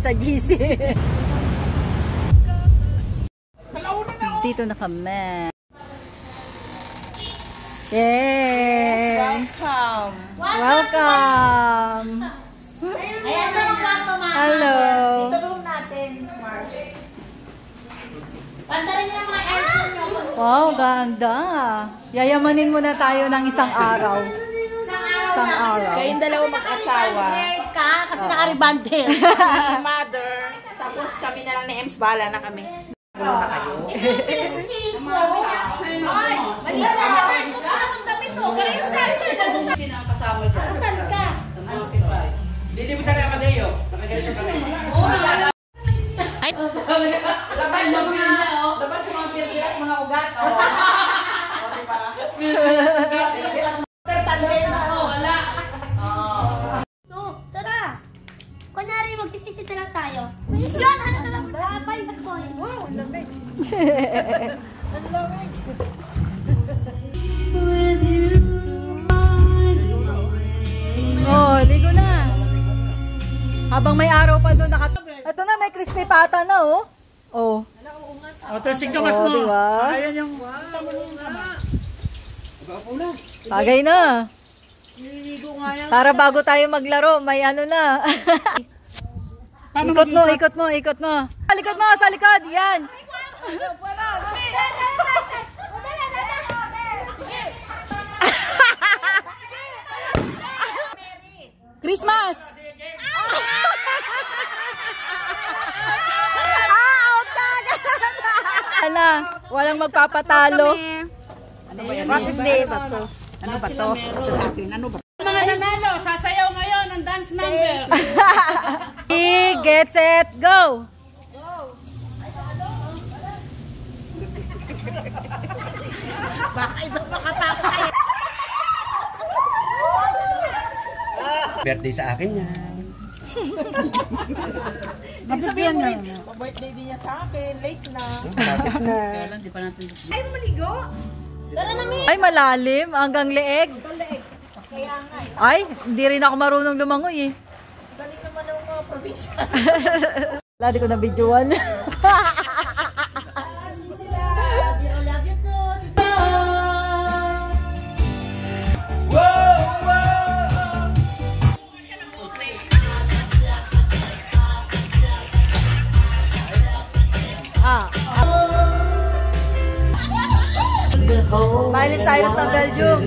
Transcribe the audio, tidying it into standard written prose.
sa GC. Dito na kami. Yay! Yes, welcome! Welcome! Ayan na ang kwarto, Mama. Hello! Dito room natin, Mars. Pandarin niyo mga aircon nyo. Wow, ganda! Yayamanin muna tayo ng isang araw. Isang araw. Kayong dalawa mag-asawa. Hair ka, kasi naka-reband hair. Si Mother, tapos kami na lang ni Ems, bala na kami. Gulo na kayo. Kasi si Ipo, ay, mali ka na, isuot na ang damit to. Parehas tayo sa ito. Sino ang kasama dyan? Saan ka? Lilimutan na Amadeo. Nakagalito kami. Ay, labas yung mga pirpir at mga ugat. O, diba? Wala. So, tara. Kunyari, mag-isisita lang tayo. Yun, ano na lang? Bye, boy. Wow, ang lamig. Ang lamig. Oh, ligo na. Habang may araw pa doon, ito na, may crispy pata na, oh. Oh. O, tusig ka mas mo. Diba? Ayan yung... Tagay na. Para bago tayo maglaro, may ano na. Ikot mo, ikot mo, ikot mo. Sa likod mo, sa likod. Yan. Christmas! Out ka! Ala, walang magpapatalo. Ano ba yan? What is this? Ano ba to? Sa akin, ano ba? Mga nanalo, sasayaw ngayon ng dance number. Get set, go! Baka iba makatakay. Birthday sa akin yan. Sabihin mo rin, birthday din yan sa akin, late na. Kailan, di pa natin. Ay, maligo! Tara na, Mi. Ay, malalim. Hanggang leeg. Ay, hindi rin ako marunong lumangoy eh. Dali naman ang mga probinsya. Wala, di ko na videoan. Love you too. Miley Cyrus ng Belgium.